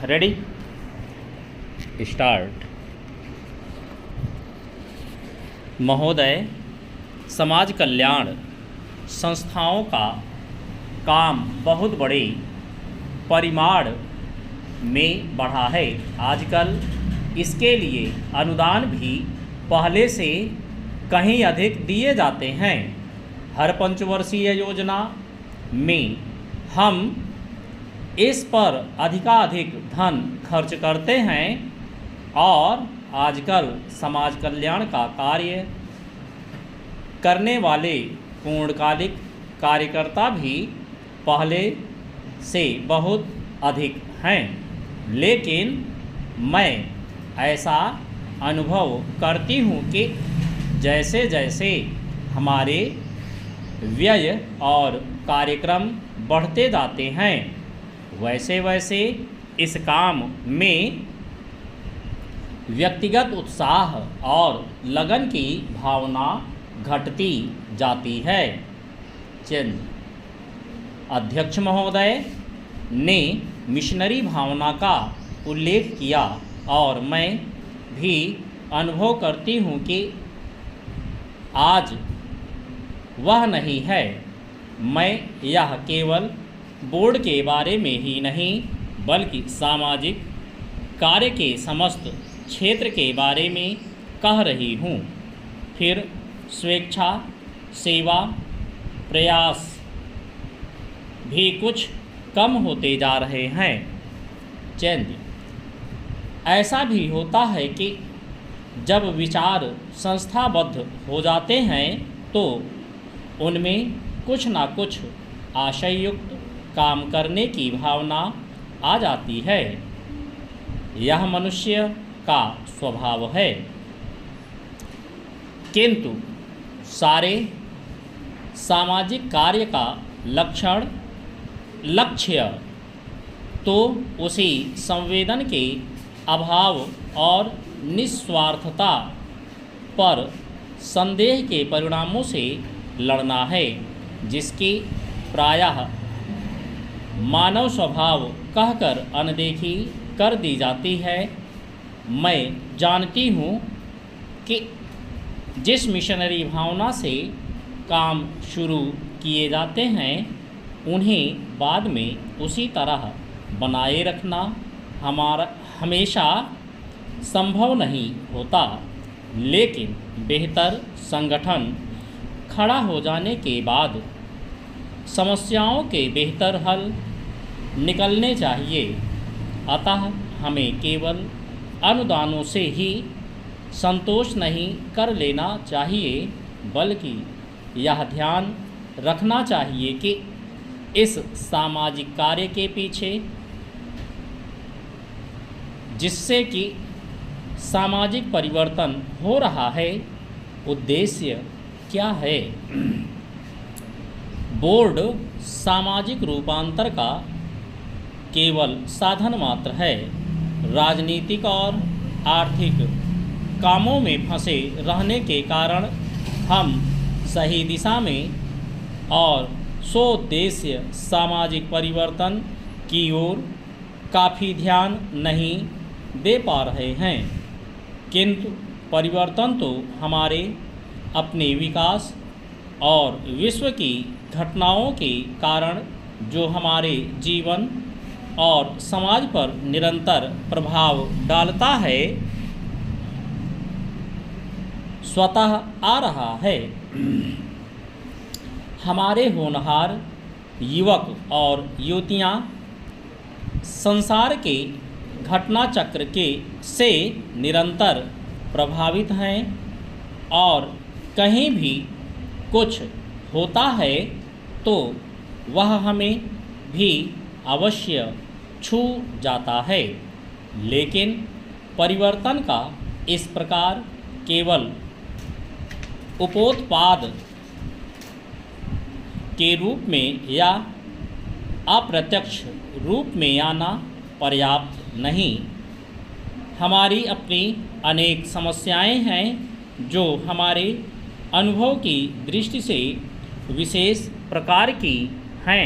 Ready start. महोदय, समाज कल्याण संस्थाओं का काम बहुत बड़े परिमाण में बढ़ा है। आजकल इसके लिए अनुदान भी पहले से कहीं अधिक दिए जाते हैं। हर पंचवर्षीय योजना में हम इस पर अधिकाधिक धन खर्च करते हैं और आजकल समाज कल्याण का कार्य करने वाले पूर्णकालिक कार्यकर्ता भी पहले से बहुत अधिक हैं। लेकिन मैं ऐसा अनुभव करती हूँ कि जैसे जैसे हमारे व्यय और कार्यक्रम बढ़ते जाते हैं, वैसे वैसे इस काम में व्यक्तिगत उत्साह और लगन की भावना घटती जाती है। चंद अध्यक्ष महोदय ने मिशनरी भावना का उल्लेख किया और मैं भी अनुभव करती हूँ कि आज वह नहीं है। मैं यह केवल बोर्ड के बारे में ही नहीं बल्कि सामाजिक कार्य के समस्त क्षेत्र के बारे में कह रही हूँ। फिर स्वेच्छा सेवा प्रयास भी कुछ कम होते जा रहे हैं। चंद ऐसा भी होता है कि जब विचार संस्थाबद्ध हो जाते हैं तो उनमें कुछ ना कुछ आशययुक्त काम करने की भावना आ जाती है। यह मनुष्य का स्वभाव है। किंतु सारे सामाजिक कार्य का लक्ष्य तो उसी संवेदन के अभाव और निस्वार्थता पर संदेह के परिणामों से लड़ना है, जिसकी प्रायः मानव स्वभाव कहकर अनदेखी कर दी जाती है। मैं जानती हूँ कि जिस मिशनरी भावना से काम शुरू किए जाते हैं उन्हें बाद में उसी तरह बनाए रखना हमेशा संभव नहीं होता। लेकिन बेहतर संगठन खड़ा हो जाने के बाद समस्याओं के बेहतर हल निकलने चाहिए। अतः हमें केवल अनुदानों से ही संतोष नहीं कर लेना चाहिए, बल्कि यह ध्यान रखना चाहिए कि इस सामाजिक कार्य के पीछे जिससे कि सामाजिक परिवर्तन हो रहा है, उद्देश्य क्या है। बोर्ड सामाजिक रूपांतर का केवल साधन मात्र है। राजनीतिक और आर्थिक कामों में फंसे रहने के कारण हम सही दिशा में और सोद्देश्य सामाजिक परिवर्तन की ओर काफ़ी ध्यान नहीं दे पा रहे हैं। किंतु परिवर्तन तो हमारे अपने विकास और विश्व की घटनाओं के कारण जो हमारे जीवन और समाज पर निरंतर प्रभाव डालता है, स्वतः आ रहा है। हमारे होनहार युवक और युवतियाँ संसार के घटना चक्र से निरंतर प्रभावित हैं और कहीं भी कुछ होता है तो वह हमें भी अवश्य छू जाता है। लेकिन परिवर्तन का इस प्रकार केवल उपोत्पाद के रूप में या अप्रत्यक्ष रूप में आना पर्याप्त नहीं। हमारी अपनी अनेक समस्याएं हैं जो हमारे अनुभव की दृष्टि से विशेष प्रकार की हैं।